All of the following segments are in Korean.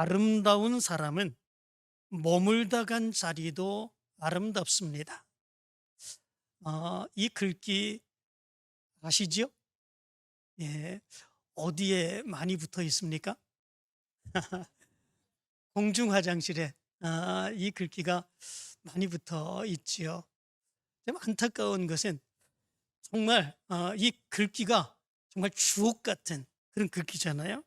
아름다운 사람은 머물다 간 자리도 아름답습니다. 이 글귀 아시죠? 예. 어디에 많이 붙어 있습니까? 공중 화장실에 이 글귀가 많이 붙어 있지요. 좀 안타까운 것은 정말 이 글귀가 정말 주옥 같은 그런 글귀잖아요.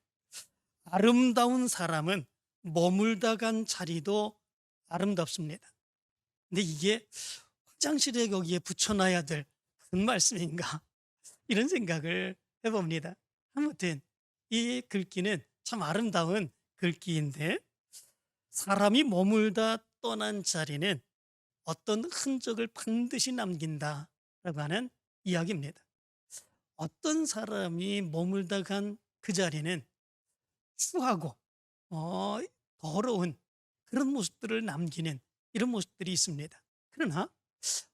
아름다운 사람은 머물다 간 자리도 아름답습니다. 근데 이게 화장실에 거기에 붙여놔야 될 그런 말씀인가? 이런 생각을 해봅니다. 아무튼 이 글귀는 참 아름다운 글귀인데, 사람이 머물다 떠난 자리는 어떤 흔적을 반드시 남긴다라고 하는 이야기입니다. 어떤 사람이 머물다 간 그 자리는 추하고 어, 더러운 그런 모습들을 남기는 이런 모습들이 있습니다. 그러나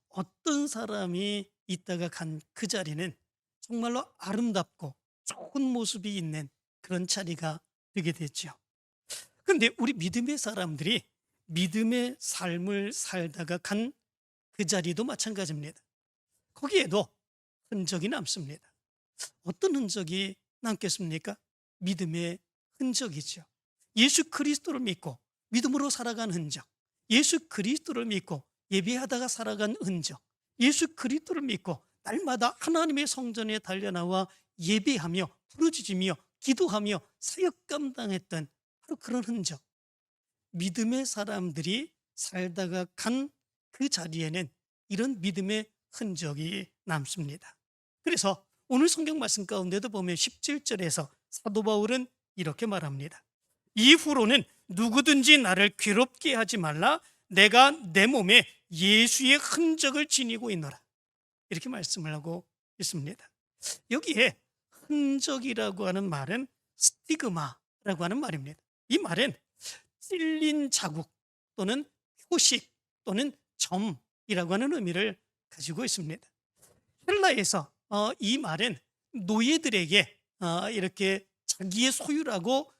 어떤 사람이 있다가 간 그 자리는 정말로 아름답고 좋은 모습이 있는 그런 자리가 되게 되죠. 그런데 우리 믿음의 사람들이 믿음의 삶을 살다가 간 그 자리도 마찬가지입니다. 거기에도 흔적이 남습니다. 어떤 흔적이 남겠습니까? 믿음의 흔적이죠. 예수 그리스도를 믿고 믿음으로 살아간 흔적, 예수 그리스도를 믿고 예배하다가 살아간 흔적, 예수 그리스도를 믿고 날마다 하나님의 성전에 달려나와 예배하며 부르짖으며 기도하며 사역 감당했던 바로 그런 흔적, 믿음의 사람들이 살다가 간 그 자리에는 이런 믿음의 흔적이 남습니다. 그래서 오늘 성경 말씀 가운데도 보면 17절에서 사도 바울은 이렇게 말합니다. 이후로는 누구든지 나를 괴롭게 하지 말라. 내가 내 몸에 예수의 흔적을 지니고 있노라. 이렇게 말씀을 하고 있습니다. 여기에 흔적이라고 하는 말은 스티그마라고 하는 말입니다. 이 말은 찔린 자국 또는 표식 또는 점이라고 하는 의미를 가지고 있습니다. 헬라에서 이 말은 노예들에게 이렇게 자기의 소유라고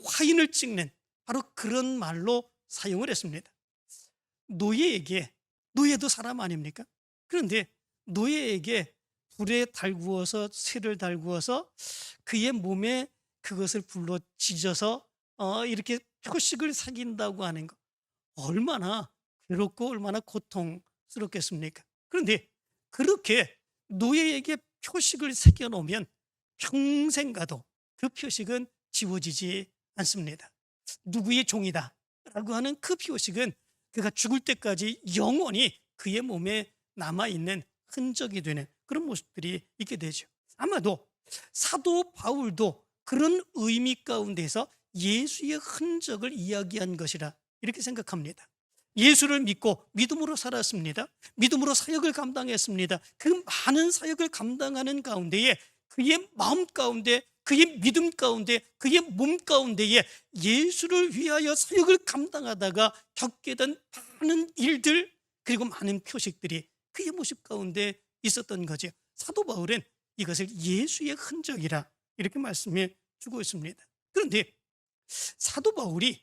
화인을 찍는 바로 그런 말로 사용을 했습니다. 노예에게, 노예도 사람 아닙니까? 그런데 노예에게 불에 달구어서 쇠를 달구어서 그의 몸에 그것을 불로 지져서 이렇게 표식을 새긴다고 하는 것, 얼마나 괴롭고 얼마나 고통스럽겠습니까? 그런데 그렇게 노예에게 표식을 새겨 놓으면 평생 가도 그 표식은 지워지지 않습니다. 누구의 종이다 라고 하는 그 표식은 그가 죽을 때까지 영원히 그의 몸에 남아있는 흔적이 되는 그런 모습들이 있게 되죠. 아마도 사도 바울도 그런 의미 가운데서 예수의 흔적을 이야기한 것이라 이렇게 생각합니다. 예수를 믿고 믿음으로 살았습니다. 믿음으로 사역을 감당했습니다. 그 많은 사역을 감당하는 가운데에 그의 마음 가운데, 그의 믿음 가운데, 그의 몸 가운데에 예수를 위하여 사역을 감당하다가 겪게 된 많은 일들, 그리고 많은 표식들이 그의 모습 가운데 있었던 거죠. 사도 바울은 이것을 예수의 흔적이라 이렇게 말씀해 주고 있습니다. 그런데 사도 바울이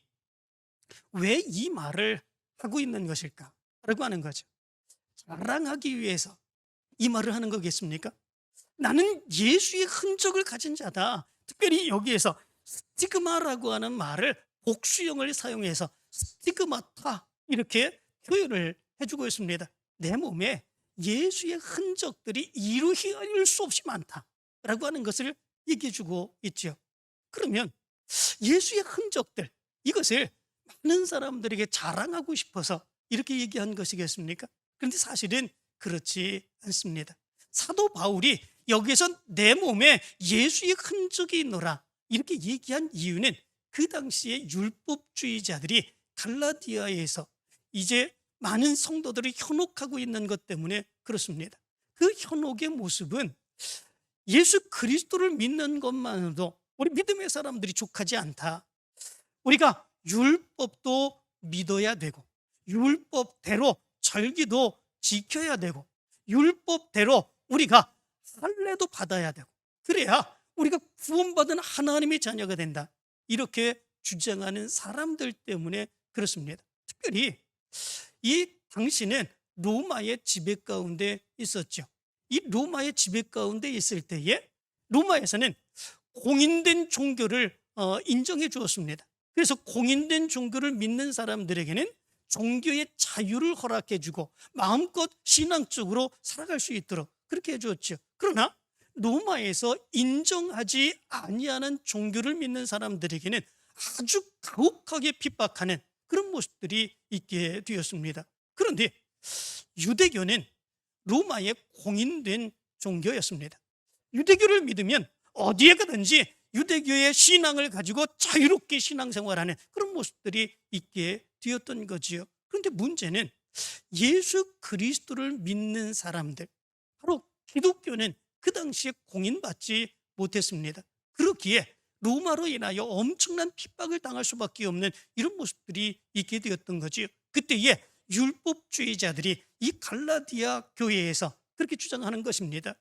왜 이 말을 하고 있는 것일까? 라고 하는 거죠. 자랑하기 위해서 이 말을 하는 거겠습니까? 나는 예수의 흔적을 가진 자다. 특별히 여기에서 스티그마라고 하는 말을 복수형을 사용해서 스티그마타 이렇게 표현을 해주고 있습니다. 내 몸에 예수의 흔적들이 이루히 알 수 없이 많다라고 하는 것을 얘기해주고 있죠. 그러면 예수의 흔적들, 이것을 많은 사람들에게 자랑하고 싶어서 이렇게 얘기한 것이겠습니까? 그런데 사실은 그렇지 않습니다. 사도 바울이 여기서 내 몸에 예수의 흔적이 있노라 이렇게 얘기한 이유는 그 당시에 율법주의자들이 갈라디아에서 이제 많은 성도들이 현혹하고 있는 것 때문에 그렇습니다. 그 현혹의 모습은 예수 그리스도를 믿는 것만으로도 우리 믿음의 사람들이 족하지 않다. 우리가 율법도 믿어야 되고 율법대로 절기도 지켜야 되고 율법대로 우리가 할례도 받아야 되고 그래야 우리가 구원받은 하나님의 자녀가 된다. 이렇게 주장하는 사람들 때문에 그렇습니다. 특별히 이 당시는 로마의 지배 가운데 있었죠. 이 로마의 지배 가운데 있을 때에 로마에서는 공인된 종교를 인정해 주었습니다. 그래서 공인된 종교를 믿는 사람들에게는 종교의 자유를 허락해 주고 마음껏 신앙적으로 살아갈 수 있도록 그렇게 해주었죠. 그러나 로마에서 인정하지 아니하는 종교를 믿는 사람들에게는 아주 가혹하게 핍박하는 그런 모습들이 있게 되었습니다. 그런데 유대교는 로마의 공인된 종교였습니다. 유대교를 믿으면 어디에 가든지 유대교의 신앙을 가지고 자유롭게 신앙생활하는 그런 모습들이 있게 되었던 거지요. 그런데 문제는 예수 그리스도를 믿는 사람들, 바로 기독교는 그 당시에 공인받지 못했습니다. 그렇기에 로마로 인하여 엄청난 핍박을 당할 수밖에 없는 이런 모습들이 있게 되었던 거지요. 그때에 율법주의자들이 이 갈라디아 교회에서 그렇게 주장하는 것입니다.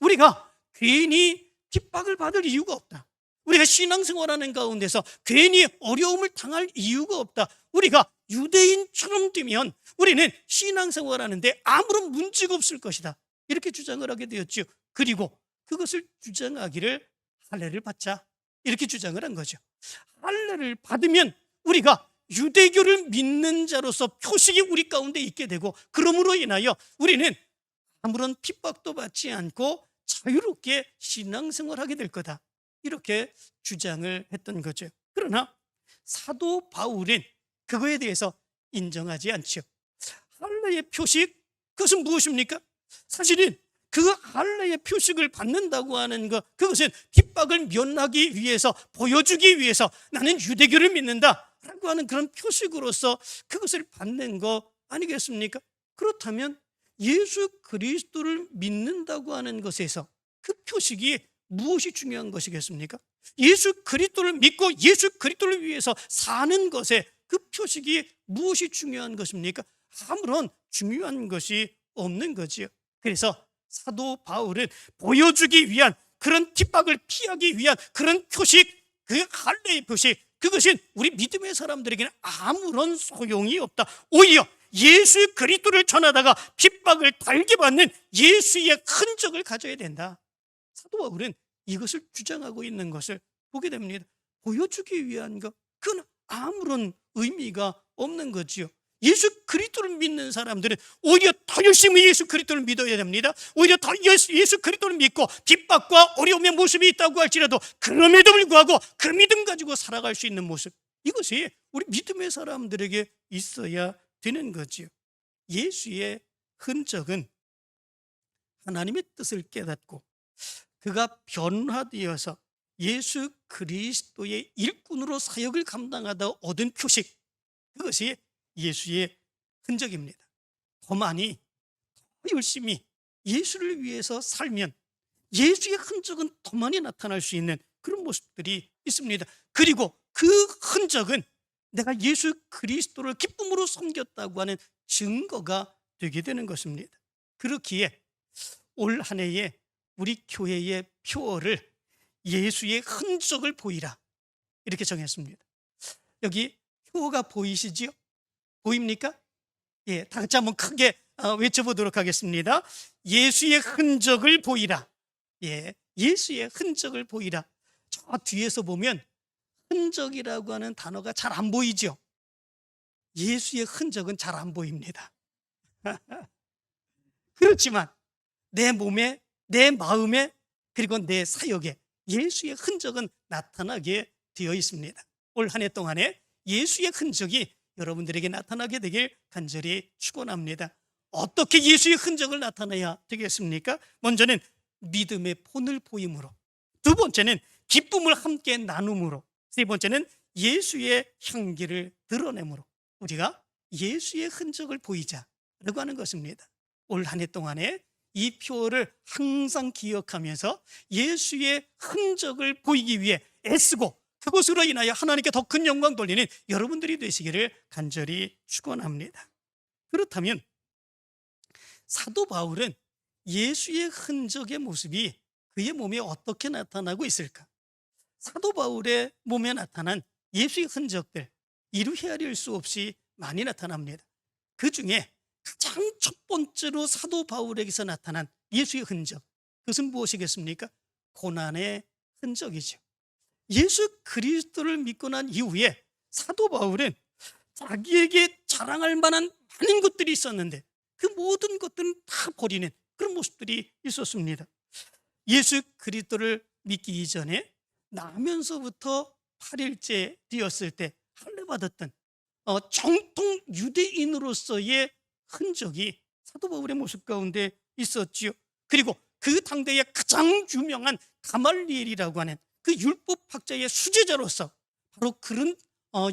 우리가 괜히 핍박을 받을 이유가 없다. 우리가 신앙생활하는 가운데서 괜히 어려움을 당할 이유가 없다. 우리가 유대인처럼 되면 우리는 신앙생활하는데 아무런 문제가 없을 것이다. 이렇게 주장을 하게 되었죠. 그리고 그것을 주장하기를 할례를 받자 이렇게 주장을 한 거죠. 할례를 받으면 우리가 유대교를 믿는 자로서 표식이 우리 가운데 있게 되고 그러므로 인하여 우리는 아무런 핍박도 받지 않고 자유롭게 신앙생활하게 될 거다. 이렇게 주장을 했던 거죠. 그러나 사도 바울은 그거에 대해서 인정하지 않죠. 할례의 표식, 그것은 무엇입니까? 사실은 그 할례의 표식을 받는다고 하는 것, 그것은 핍박을 면하기 위해서, 보여주기 위해서 나는 유대교를 믿는다 라고 하는 그런 표식으로서 그것을 받는 거 아니겠습니까? 그렇다면 예수 그리스도를 믿는다고 하는 것에서 그 표식이 무엇이 중요한 것이겠습니까? 예수 그리스도를 믿고 예수 그리스도를 위해서 사는 것에 그 표식이 무엇이 중요한 것입니까? 아무런 중요한 것이 없는 거지요. 그래서 사도 바울은 보여주기 위한 그런 핍박을 피하기 위한 그런 표식, 그 할례의 표식, 그것은 우리 믿음의 사람들에게는 아무런 소용이 없다. 오히려 예수 그리스도를 전하다가 핍박을 달게 받는 예수의 흔적을 가져야 된다. 사도 바울은 이것을 주장하고 있는 것을 보게 됩니다. 보여주기 위한 것, 그건 아무런 의미가 없는 거지요. 예수 그리스도를 믿는 사람들은 오히려 더 열심히 예수 그리스도를 믿어야 됩니다. 오히려 더 예수 그리스도를 믿고 핍박과 어려움의 모습이 있다고 할지라도 그럼에도 불구하고 그 믿음 가지고 살아갈 수 있는 모습, 이것이 우리 믿음의 사람들에게 있어야 되는 거지요. 예수의 흔적은 하나님의 뜻을 깨닫고 그가 변화되어서 예수 그리스도의 일꾼으로 사역을 감당하다 얻은 표식, 그것이 예수의 흔적입니다. 더 많이, 더 열심히 예수를 위해서 살면 예수의 흔적은 더 많이 나타날 수 있는 그런 모습들이 있습니다. 그리고 그 흔적은 내가 예수 그리스도를 기쁨으로 섬겼다고 하는 증거가 되게 되는 것입니다. 그렇기에 올 한 해에 우리 교회의 표어를 예수의 흔적을 보이라 이렇게 정했습니다. 여기 표어가 보이시지요? 보입니까? 예, 다 같이 한번 크게 외쳐보도록 하겠습니다. 예수의 흔적을 보이라. 예, 예수의 흔적을 보이라. 저 뒤에서 보면 흔적이라고 하는 단어가 잘 안 보이죠? 예수의 흔적은 잘 안 보입니다. 그렇지만 내 몸에, 내 마음에, 그리고 내 사역에 예수의 흔적은 나타나게 되어 있습니다. 올 한 해 동안에 예수의 흔적이 여러분들에게 나타나게 되길 간절히 축원합니다. 어떻게 예수의 흔적을 나타내야 되겠습니까? 먼저는 믿음의 본을 보임으로, 두 번째는 기쁨을 함께 나눔으로, 세 번째는 예수의 향기를 드러내므로 우리가 예수의 흔적을 보이자라고 하는 것입니다. 올 한 해 동안에 이 표를 항상 기억하면서 예수의 흔적을 보이기 위해 애쓰고 그것으로 인하여 하나님께 더 큰 영광 돌리는 여러분들이 되시기를 간절히 축원합니다. 그렇다면 사도 바울은 예수의 흔적의 모습이 그의 몸에 어떻게 나타나고 있을까? 사도 바울의 몸에 나타난 예수의 흔적들 이루 헤아릴 수 없이 많이 나타납니다. 그 중에 가장 첫 번째로 사도 바울에게서 나타난 예수의 흔적, 그것은 무엇이겠습니까? 고난의 흔적이죠. 예수 그리스도를 믿고 난 이후에 사도 바울은 자기에게 자랑할 만한 많은 것들이 있었는데 그 모든 것들은 다 버리는 그런 모습들이 있었습니다. 예수 그리스도를 믿기 이전에 나면서부터 8일째 되었을 때 할례받았던 정통 유대인으로서의 흔적이 사도 바울의 모습 가운데 있었지요. 그리고 그 당대의 가장 유명한 가말리엘이라고 하는 그 율법학자의 수제자로서 바로 그런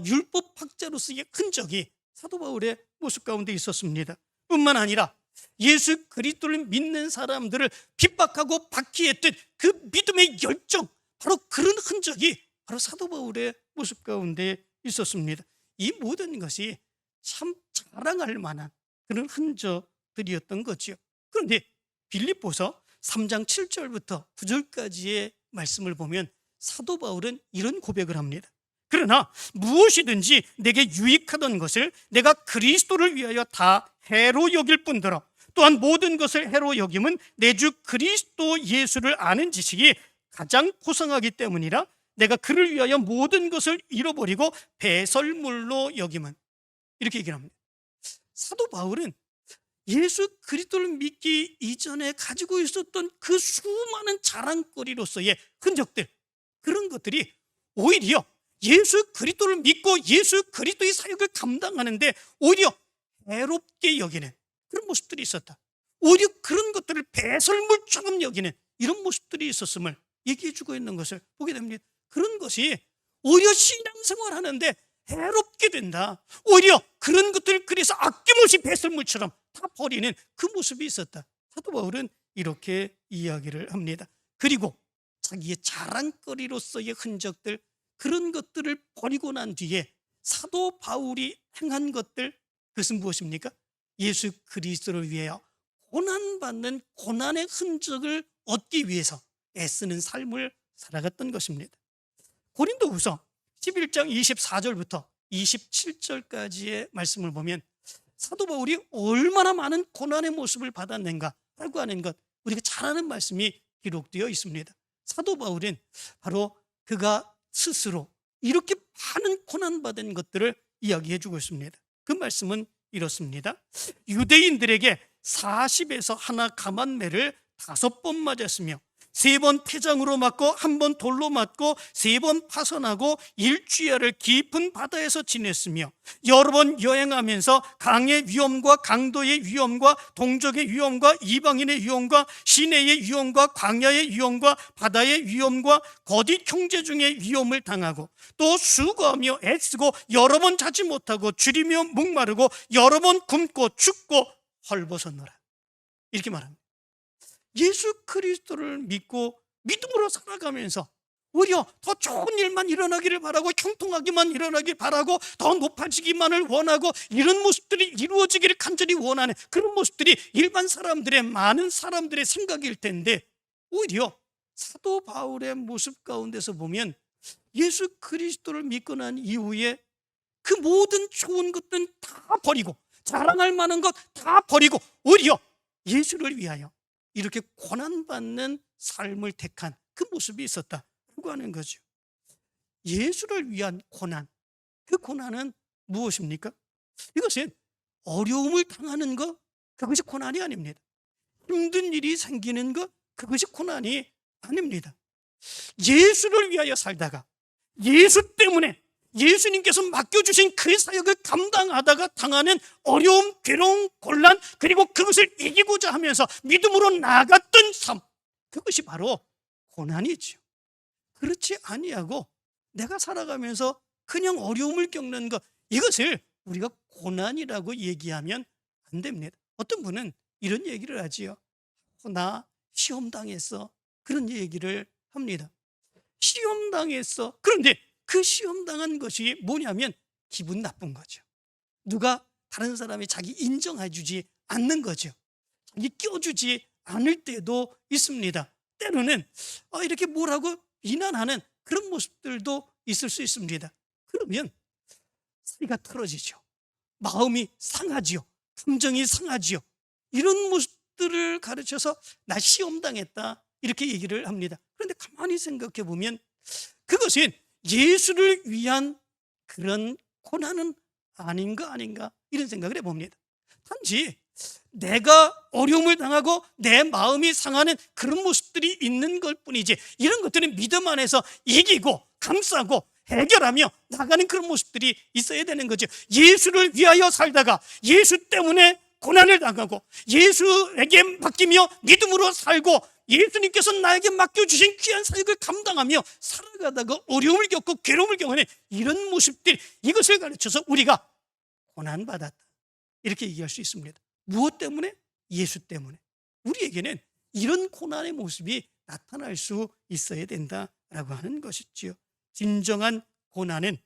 율법학자로서의 흔적이 사도 바울의 모습 가운데 있었습니다. 뿐만 아니라 예수 그리스도를 믿는 사람들을 핍박하고 박해했던 그 믿음의 열정, 바로 그런 흔적이 바로 사도 바울의 모습 가운데 있었습니다. 이 모든 것이 참 자랑할 만한 그런 흔적들이었던 거죠. 그런데 빌립보서 3장 7절부터 9절까지의 말씀을 보면 사도 바울은 이런 고백을 합니다. 그러나 무엇이든지 내게 유익하던 것을 내가 그리스도를 위하여 다 해로 여길 뿐더러 또한 모든 것을 해로 여김은 내 주 그리스도 예수를 아는 지식이 가장 고상하기 때문이라 내가 그를 위하여 모든 것을 잃어버리고 배설물로 여김은, 이렇게 얘기를 합니다. 사도 바울은 예수 그리스도를 믿기 이전에 가지고 있었던 그 수많은 자랑거리로서의 흔적들, 그런 것들이 오히려 예수 그리스도를 믿고 예수 그리스도의 사역을 감당하는데 오히려 해롭게 여기는 그런 모습들이 있었다. 오히려 그런 것들을 배설물처럼 여기는 이런 모습들이 있었음을 얘기해 주고 있는 것을 보게 됩니다. 그런 것이 오히려 신앙생활 하는데 해롭게 된다. 오히려 그런 것들을 그래서 아낌없이 배설물처럼 다 버리는 그 모습이 있었다. 사도 바울은 이렇게 이야기를 합니다. 그리고 자기의 자랑거리로서의 흔적들, 그런 것들을 버리고 난 뒤에 사도 바울이 행한 것들, 그것은 무엇입니까? 예수 그리스도를 위하여 고난받는 고난의 흔적을 얻기 위해서 애쓰는 삶을 살아갔던 것입니다. 고린도후서 11장 24절부터 27절까지의 말씀을 보면 사도 바울이 얼마나 많은 고난의 모습을 받았는가라고 하는 것, 우리가 잘 아는 말씀이 기록되어 있습니다. 사도 바울은 바로 그가 스스로 이렇게 많은 고난받은 것들을 이야기해 주고 있습니다. 그 말씀은 이렇습니다. 유대인들에게 40에서 하나 감한매를 5번 맞았으며 3번 태장으로 맞고 1번 돌로 맞고 3번 파선하고 일주일을 깊은 바다에서 지냈으며 여러 번 여행하면서 강의 위험과 강도의 위험과 동족의 위험과 이방인의 위험과 시내의 위험과 광야의 위험과 바다의 위험과 거짓 형제 중의 위험을 당하고 또 수고하며 애쓰고 여러 번 자지 못하고 줄이며 목마르고 여러 번 굶고 춥고 헐벗었노라, 이렇게 말합니다. 예수 그리스도를 믿고 믿음으로 살아가면서 오히려 더 좋은 일만 일어나기를 바라고 형통하기만 일어나길 바라고 더 높아지기만을 원하고 이런 모습들이 이루어지기를 간절히 원하는 그런 모습들이 일반 사람들의, 많은 사람들의 생각일 텐데 오히려 사도 바울의 모습 가운데서 보면 예수 그리스도를 믿고 난 이후에 그 모든 좋은 것들은 다 버리고 자랑할 만한 것 다 버리고 오히려 예수를 위하여 이렇게 고난받는 삶을 택한 그 모습이 있었다고 하는 거죠. 예수를 위한 고난, 그 고난은 무엇입니까? 이것은 어려움을 당하는 것, 그것이 고난이 아닙니다. 힘든 일이 생기는 것, 그것이 고난이 아닙니다. 예수를 위하여 살다가 예수 때문에 예수님께서 맡겨주신 그 사역을 감당하다가 당하는 어려움, 괴로움, 곤란, 그리고 그것을 이기고자 하면서 믿음으로 나아갔던 삶, 그것이 바로 고난이죠. 그렇지 아니하고 내가 살아가면서 그냥 어려움을 겪는 것, 이것을 우리가 고난이라고 얘기하면 안 됩니다. 어떤 분은 이런 얘기를 하지요. 나 시험 당했어, 그런 얘기를 합니다. 시험 당했어. 그런데 그 시험 당한 것이 뭐냐면 기분 나쁜 거죠. 누가 다른 사람이 자기 인정해 주지 않는 거죠. 자기 껴주지 않을 때도 있습니다. 때로는 이렇게 뭐라고 비난하는 그런 모습들도 있을 수 있습니다. 그러면 사이가 틀어지죠. 마음이 상하지요. 감정이 상하지요. 이런 모습들을 가르쳐서 나 시험당했다 이렇게 얘기를 합니다. 그런데 가만히 생각해 보면 그것은 예수를 위한 그런 고난은 아닌가 이런 생각을 해봅니다. 단지 내가 어려움을 당하고 내 마음이 상하는 그런 모습들이 있는 것 뿐이지, 이런 것들은 믿음 안에서 이기고 감싸고 해결하며 나가는 그런 모습들이 있어야 되는 거죠. 예수를 위하여 살다가 예수 때문에 고난을 당하고 예수에게 맡기며 믿음으로 살고 예수님께서 나에게 맡겨주신 귀한 사역을 감당하며 살아가다가 어려움을 겪고 괴로움을 경험하는 이런 모습들, 이것을 가르쳐서 우리가 고난받았다 이렇게 얘기할 수 있습니다. 무엇 때문에? 예수 때문에. 우리에게는 이런 고난의 모습이 나타날 수 있어야 된다라고 하는 것이지요. 진정한 고난은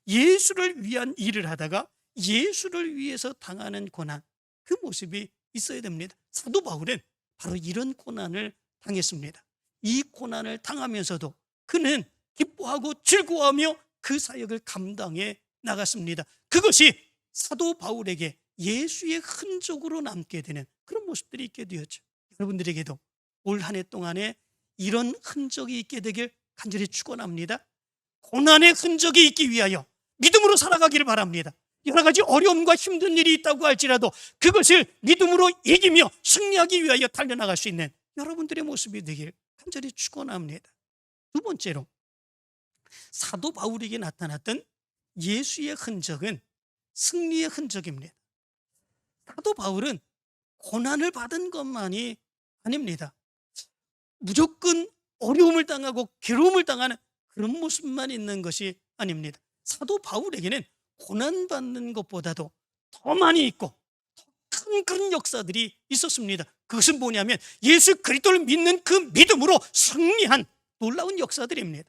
예수를 위한 일을 하다가 예수를 위해서 당하는 고난, 그 모습이 있어야 됩니다. 사도 바울은 바로 이런 고난을 당했습니다. 이 고난을 당하면서도 그는 기뻐하고 즐거워하며 그 사역을 감당해 나갔습니다. 그것이 사도 바울에게 예수의 흔적으로 남게 되는 그런 모습들이 있게 되었죠. 여러분들에게도 올 한 해 동안에 이런 흔적이 있게 되길 간절히 축원합니다. 고난의 흔적이 있기 위하여 믿음으로 살아가기를 바랍니다. 여러 가지 어려움과 힘든 일이 있다고 할지라도 그것을 믿음으로 이기며 승리하기 위하여 달려나갈 수 있는 여러분들의 모습이 되길 간절히 축원합니다. 두 번째로, 사도 바울에게 나타났던 예수의 흔적은 승리의 흔적입니다. 사도 바울은 고난을 받은 것만이 아닙니다. 무조건 어려움을 당하고 괴로움을 당하는 그런 모습만 있는 것이 아닙니다. 사도 바울에게는 고난받는 것보다도 더 많이 있고 더 큰 그런 역사들이 있었습니다. 그것은 뭐냐면 예수 그리스도를 믿는 그 믿음으로 승리한 놀라운 역사들입니다.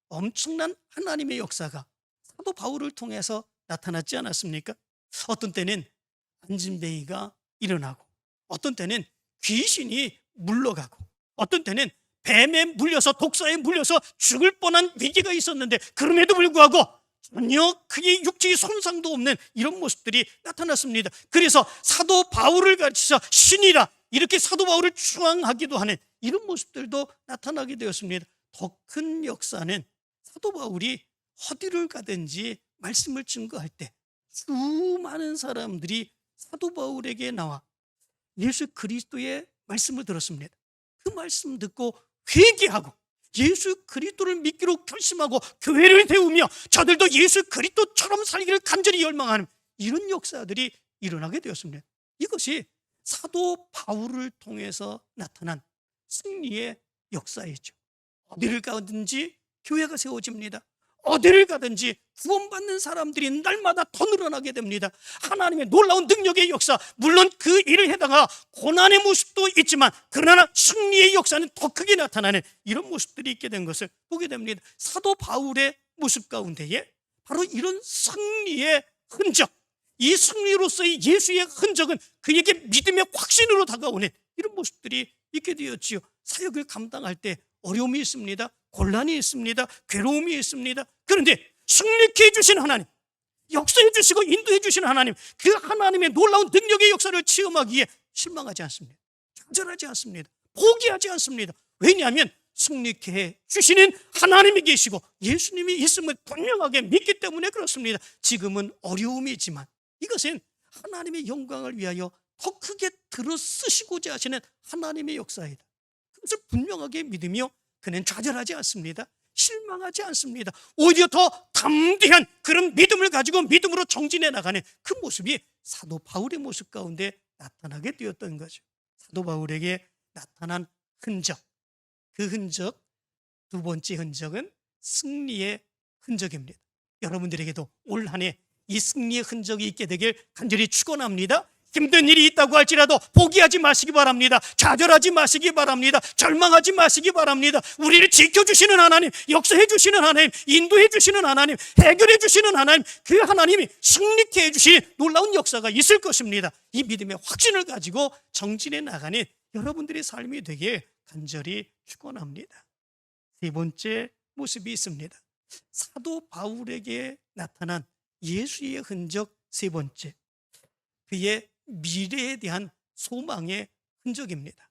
엄청난 하나님의 역사가 사도 바울을 통해서 나타났지 않았습니까? 어떤 때는 안진뱅이가 일어나고, 어떤 때는 귀신이 물러가고, 어떤 때는 뱀에 물려서 독사에 물려서 죽을 뻔한 위기가 있었는데 그럼에도 불구하고 전혀 그의 육체의 손상도 없는 이런 모습들이 나타났습니다. 그래서 사도 바울을 가르쳐서 신이라 이렇게 사도 바울을 추앙하기도 하는 이런 모습들도 나타나게 되었습니다. 더 큰 역사는 사도 바울이 어디를 가든지 말씀을 증거할 때 수많은 사람들이 사도 바울에게 나와 예수 그리스도의 말씀을 들었습니다. 그 말씀 듣고 회개하고 예수 그리스도를 믿기로 결심하고 교회를 세우며 저들도 예수 그리스도처럼 살기를 간절히 열망하는 이런 역사들이 일어나게 되었습니다. 이것이 사도 바울을 통해서 나타난 승리의 역사이죠. 어디를 가든지 교회가 세워집니다. 어디를 가든지 구원받는 사람들이 날마다 더 늘어나게 됩니다. 하나님의 놀라운 능력의 역사, 물론 그 일을 해다가 고난의 모습도 있지만 그러나 승리의 역사는 더 크게 나타나는 이런 모습들이 있게 된 것을 보게 됩니다. 사도 바울의 모습 가운데에 바로 이런 승리의 흔적, 이 승리로서의 예수의 흔적은 그에게 믿음의 확신으로 다가오는 이런 모습들이 있게 되었지요. 사역을 감당할 때 어려움이 있습니다. 곤란이 있습니다. 괴로움이 있습니다. 그런데 승리케 해주신 하나님, 역사해 주시고 인도해 주신 하나님, 그 하나님의 놀라운 능력의 역사를 체험하기에 실망하지 않습니다. 좌절하지 않습니다. 포기하지 않습니다. 왜냐하면 승리케 해 주시는 하나님이 계시고 예수님이 있음을 분명하게 믿기 때문에 그렇습니다. 지금은 어려움이지만 이것은 하나님의 영광을 위하여 더 크게 들어쓰시고자 하시는 하나님의 역사이다. 그것을 분명하게 믿으며 그는 좌절하지 않습니다. 실망하지 않습니다. 오히려 더 담대한 그런 믿음을 가지고 믿음으로 정진해 나가는 그 모습이 사도 바울의 모습 가운데 나타나게 되었던 거죠. 사도 바울에게 나타난 흔적, 그 흔적, 두 번째 흔적은 승리의 흔적입니다. 여러분들에게도 올 한 해 이 승리의 흔적이 있게 되길 간절히 축원합니다. 힘든 일이 있다고 할지라도 포기하지 마시기 바랍니다. 좌절하지 마시기 바랍니다. 절망하지 마시기 바랍니다. 우리를 지켜주시는 하나님, 역사해 주시는 하나님, 인도해 주시는 하나님, 해결해 주시는 하나님, 그 하나님이 승리케 해주신 놀라운 역사가 있을 것입니다. 이 믿음의 확신을 가지고 정진해 나가는 여러분들의 삶이 되길 간절히 축원합니다. 세 번째 모습이 있습니다. 사도 바울에게 나타난 예수의 흔적 세 번째, 그의 미래에 대한 소망의 흔적입니다.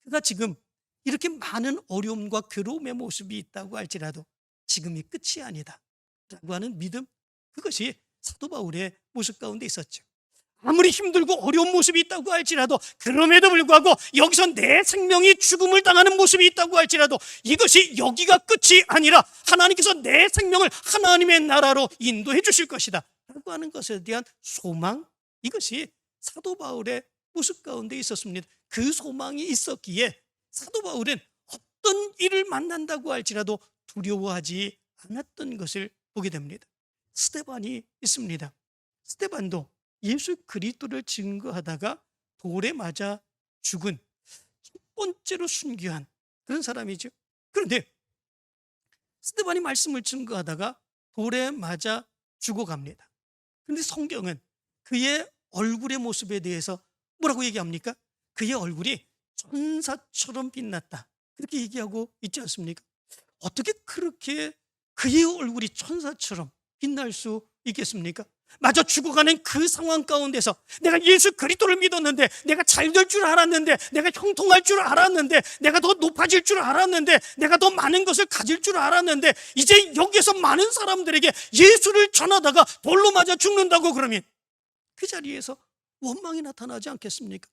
그가 지금 이렇게 많은 어려움과 괴로움의 모습이 있다고 할지라도 지금이 끝이 아니다 라고 하는 믿음, 그것이 사도 바울의 모습 가운데 있었죠. 아무리 힘들고 어려운 모습이 있다고 할지라도, 그럼에도 불구하고 여기서 내 생명이 죽음을 당하는 모습이 있다고 할지라도 이것이 여기가 끝이 아니라 하나님께서 내 생명을 하나님의 나라로 인도해 주실 것이다 라고 하는 것에 대한 소망, 이것이 사도 바울의 모습 가운데 있었습니다. 그 소망이 있었기에 사도 바울은 어떤 일을 만난다고 할지라도 두려워하지 않았던 것을 보게 됩니다. 스데반이 있습니다. 스데반도 예수 그리스도를 증거하다가 돌에 맞아 죽은 첫 번째로 순교한 그런 사람이죠. 그런데 스데반이 말씀을 증거하다가 돌에 맞아 죽어갑니다. 그런데 성경은 그의 얼굴의 모습에 대해서 뭐라고 얘기합니까? 그의 얼굴이 천사처럼 빛났다, 그렇게 얘기하고 있지 않습니까? 어떻게 그렇게 그의 얼굴이 천사처럼 빛날 수 있겠습니까? 마저 죽어가는 그 상황 가운데서 내가 예수 그리스도를 믿었는데, 내가 잘 될 줄 알았는데, 내가 형통할 줄 알았는데, 내가 더 높아질 줄 알았는데, 내가 더 많은 것을 가질 줄 알았는데, 이제 여기에서 많은 사람들에게 예수를 전하다가 돌로 맞아 죽는다고 그러면 그 자리에서 원망이 나타나지 않겠습니까?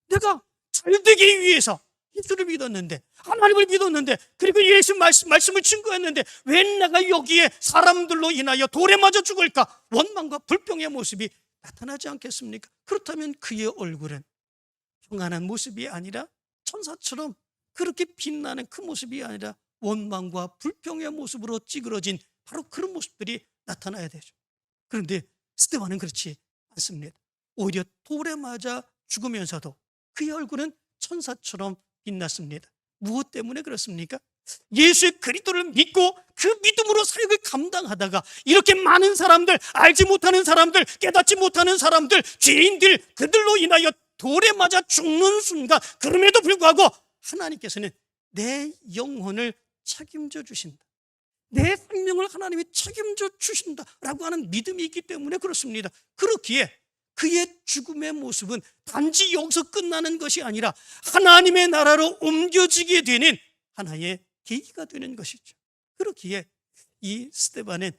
내가 잘 되기 위해서 예수를 믿었는데, 하나님을 믿었는데, 그리고 예수 말씀을 증거했는데 왜 내가 여기에 사람들로 인하여 돌에 맞아 죽을까? 원망과 불평의 모습이 나타나지 않겠습니까? 그렇다면 그의 얼굴은 평안한 모습이 아니라, 천사처럼 그렇게 빛나는 그 모습이 아니라 원망과 불평의 모습으로 찌그러진 바로 그런 모습들이 나타나야 되죠. 그런데 스데반은 그렇지 않습니다. 오히려 돌에 맞아 죽으면서도 그의 얼굴은 천사처럼 빛났습니다. 무엇 때문에 그렇습니까? 예수 그리스도를 믿고 그 믿음으로 사역을 감당하다가 이렇게 많은 사람들, 알지 못하는 사람들, 깨닫지 못하는 사람들, 죄인들, 그들로 인하여 돌에 맞아 죽는 순간, 그럼에도 불구하고 하나님께서는 내 영혼을 책임져 주신다, 내 생명을 하나님이 책임져 주신다라고 하는 믿음이 있기 때문에 그렇습니다. 그렇기에 그의 죽음의 모습은 단지 여기서 끝나는 것이 아니라 하나님의 나라로 옮겨지게 되는 하나의 계기가 되는 것이죠. 그렇기에 이 스데반은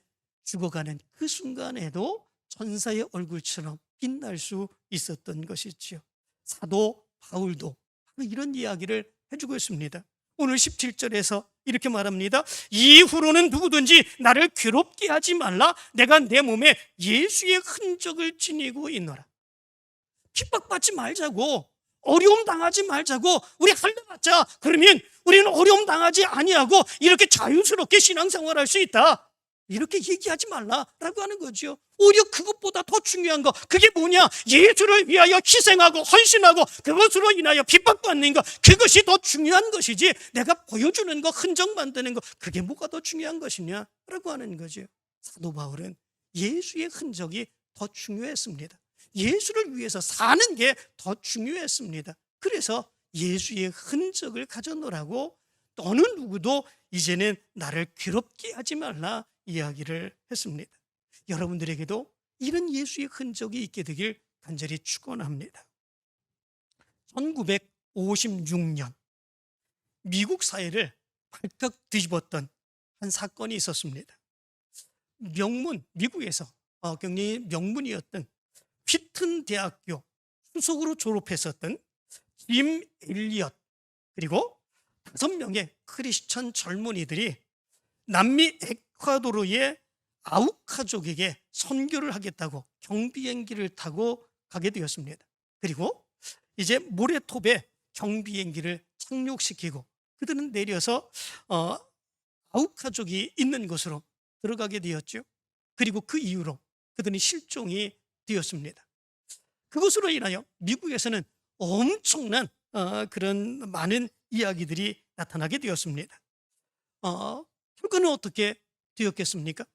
죽어가는 그 순간에도 천사의 얼굴처럼 빛날 수 있었던 것이지요. 사도 바울도 바로 이런 이야기를 해주고 있습니다. 오늘 17절에서 이렇게 말합니다. 이후로는 누구든지 나를 괴롭게 하지 말라. 내가 내 몸에 예수의 흔적을 지니고 있노라. 핍박받지 말자고, 어려움 당하지 말자고, 우리 할례받자. 그러면 우리는 어려움 당하지 아니하고 이렇게 자유스럽게 신앙생활할 수 있다, 이렇게 얘기하지 말라라고 하는 거죠. 오히려 그것보다 더 중요한 거, 그게 뭐냐? 예수를 위하여 희생하고 헌신하고 그것으로 인하여 핍박받는 거, 그것이 더 중요한 것이지 내가 보여주는 거, 흔적 만드는 거, 그게 뭐가 더 중요한 것이냐라고 하는 거죠. 사도 바울은 예수의 흔적이 더 중요했습니다. 예수를 위해서 사는 게 더 중요했습니다. 그래서 예수의 흔적을 가져놓으라고 어느 누구도 이제는 나를 괴롭게 하지 말라 이야기를 했습니다. 여러분들에게도 이런 예수의 흔적이 있게 되길 간절히 축원합니다. 1956년 미국 사회를 발칵 뒤집었던 한 사건이 있었습니다. 미국에서 굉장히 명문이었던 휘튼 대학교 수석으로 졸업했었던 짐 엘리엇, 그리고 5명의 크리스천 젊은이들이 남미 에콰도르의 아우카족에게 선교를 하겠다고 경비행기를 타고 가게 되었습니다. 그리고 이제 모래톱에 경비행기를 착륙시키고 그들은 내려서 아우카족이 있는 곳으로 들어가게 되었죠. 그리고 그 이후로 그들은 실종이 되었습니다. 그것으로 인하여 미국에서는 엄청난 그런 많은 이야기들이 나타나게 되었습니다. 결과는 어떻게 되었겠습니까?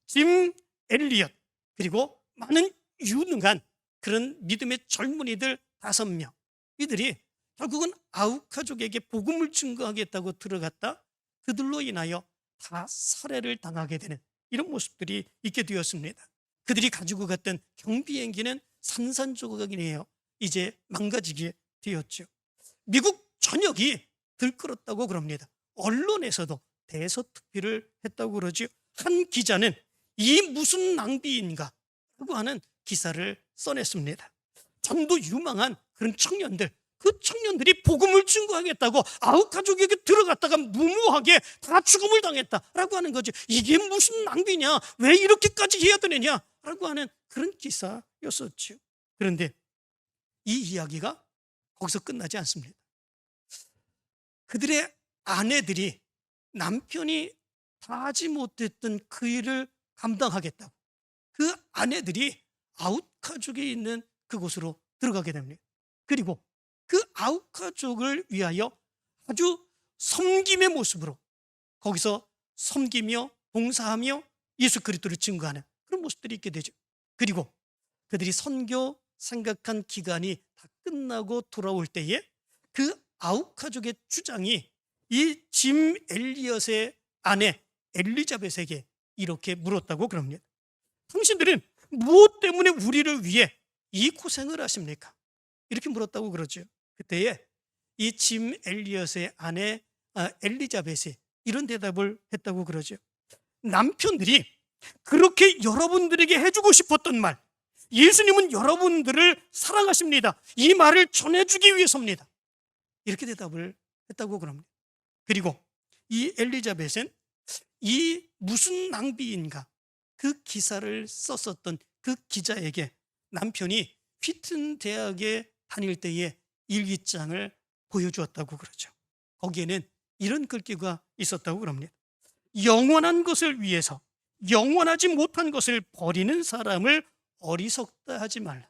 짐 엘리엇, 그리고 많은 유능한 그런 믿음의 젊은이들 5명, 이들이 결국은 아우카족에게 복음을 증거하겠다고 들어갔다. 그들로 인하여 다 살해를 당하게 되는 이런 모습들이 있게 되었습니다. 그들이 가지고 갔던 경비행기는 산산조각이네요. 이제 망가지게 되었죠. 미국 전역이 들끓었다고 그럽니다. 언론에서도 대서특필을 했다고 그러죠. 한 기자는 이 무슨 낭비인가 라고 하는 기사를 써냈습니다. 전도 유망한 그런 청년들, 그 청년들이 복음을 증거하겠다고 아웃 가족에게 들어갔다가 무모하게 다 죽음을 당했다라고 하는 거죠. 이게 무슨 낭비냐, 왜 이렇게까지 해야 되느냐라고 하는 그런 기사였었죠. 그런데 이 이야기가 거기서 끝나지 않습니다. 그들의 아내들이 남편이 다 하지 못했던 그 일을 감당하겠다고 그 아내들이 아웃 가족이 있는 그곳으로 들어가게 됩니다. 그리고 그 아웃 가족을 위하여 아주 섬김의 모습으로 거기서 섬기며 봉사하며 예수 그리스도를 증거하는 그런 모습들이 있게 되죠. 그리고 그들이 선교 생각한 기간이 다 끝나고 돌아올 때에 그 아웃 가족의 주장이 이 짐 엘리엇의 아내 엘리자벳에게 이렇게 물었다고 그럽니다. 당신들은 무엇 때문에 우리를 위해 이 고생을 하십니까? 이렇게 물었다고 그러죠. 그때에 이 짐 엘리엇의 아내 엘리자벳이 이런 대답을 했다고 그러죠. 남편들이 그렇게 여러분들에게 해주고 싶었던 말, 예수님은 여러분들을 사랑하십니다, 이 말을 전해주기 위해서입니다. 이렇게 대답을 했다고 그럽니다. 그리고 이 엘리자벳은 이 무슨 낭비인가 그 기사를 썼었던 그 기자에게 남편이 휘튼 대학에 다닐 때의 일기장을 보여주었다고 그러죠. 거기에는 이런 글귀가 있었다고 그럽니다. 영원한 것을 위해서 영원하지 못한 것을 버리는 사람을 어리석다 하지 말라.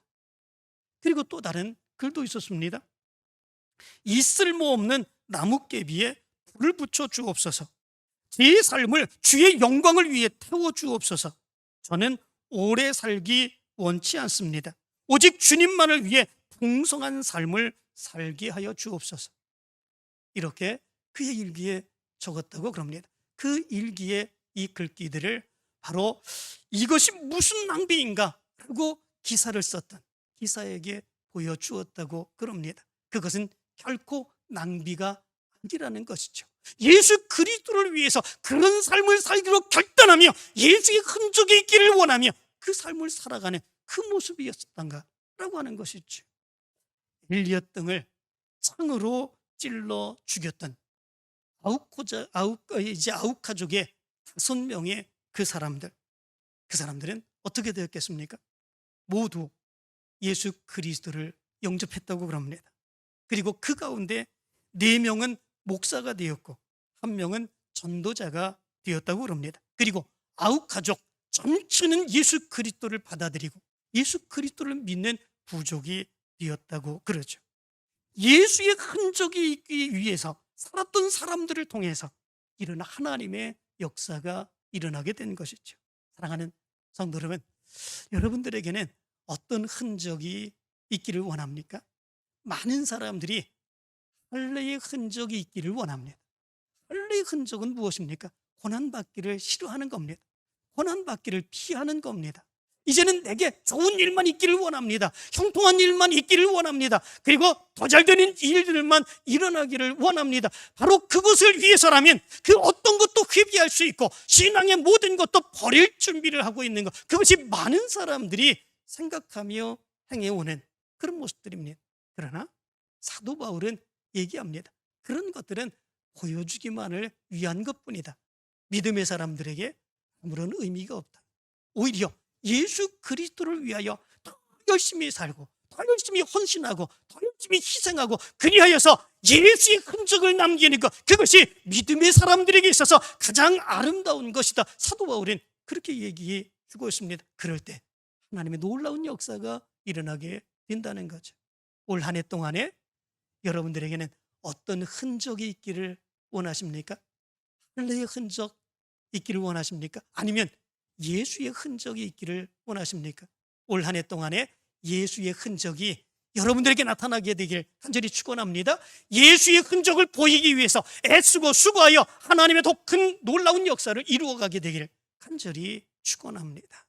그리고 또 다른 글도 있었습니다. 이 쓸모없는 나뭇개비에 불을 붙여 주옵소서. 제 삶을 주의 영광을 위해 태워 주옵소서. 저는 오래 살기 원치 않습니다. 오직 주님만을 위해 풍성한 삶을 살게 하여 주옵소서. 이렇게 그의 일기에 적었다고 그럽니다. 그 일기의 이 글귀들을 바로 이것이 무슨 낭비인가 라고 기사를 썼던 기사에게 보여주었다고 그럽니다. 그것은 결코 낭비가 아니라는 것이죠. 예수 그리스도를 위해서 그런 삶을 살기로 결단하며 예수의 흔적이 있기를 원하며 그 삶을 살아가는 그 모습이었던가라고 하는 것이죠. 엘리엇 등을 창으로 찔러 죽였던 아웃 가족의 5명의 그 사람들은 어떻게 되었겠습니까? 모두 예수 그리스도를 영접했다고 그럽니다. 그리고 그 가운데 4명은 목사가 되었고 1명은 전도자가 되었다고 그럽니다. 그리고 아웃 가족 전체는 예수 그리스도를 받아들이고 예수 그리스도를 믿는 부족이 되었다고 그러죠. 예수의 흔적이 있기 위해서 살았던 사람들을 통해서 이런 하나님의 역사가 일어나게 된 것이죠. 사랑하는 성도 여러분, 여러분들에게는 어떤 흔적이 있기를 원합니까? 많은 사람들이 할례의 흔적이 있기를 원합니다. 할례의 흔적은 무엇입니까? 고난받기를 싫어하는 겁니다. 고난받기를 피하는 겁니다. 이제는 내게 좋은 일만 있기를 원합니다. 형통한 일만 있기를 원합니다. 그리고 더 잘 되는 일들만 일어나기를 원합니다. 바로 그것을 위해서라면 그 어떤 것도 회피할 수 있고 신앙의 모든 것도 버릴 준비를 하고 있는 것, 그것이 많은 사람들이 생각하며 행해오는 그런 모습들입니다. 그러나 사도 바울은 얘기합니다. 그런 것들은 보여주기만을 위한 것뿐이다. 믿음의 사람들에게 아무런 의미가 없다. 오히려 예수 그리스도를 위하여 더 열심히 살고 더 열심히 헌신하고 더 열심히 희생하고 그리하여서 예수의 흔적을 남기는 것, 그것이 믿음의 사람들에게 있어서 가장 아름다운 것이다. 사도 바울은 그렇게 얘기해 주고 있습니다. 그럴 때 하나님의 놀라운 역사가 일어나게 된다는 거죠. 올 한 해 동안에 여러분들에게는 어떤 흔적이 있기를 원하십니까? 할례의 흔적 있기를 원하십니까? 아니면 예수의 흔적이 있기를 원하십니까? 올 한 해 동안에 예수의 흔적이 여러분들에게 나타나게 되길 간절히 축원합니다. 예수의 흔적을 보이기 위해서 애쓰고 수고하여 하나님의 더 큰 놀라운 역사를 이루어가게 되길 간절히 축원합니다.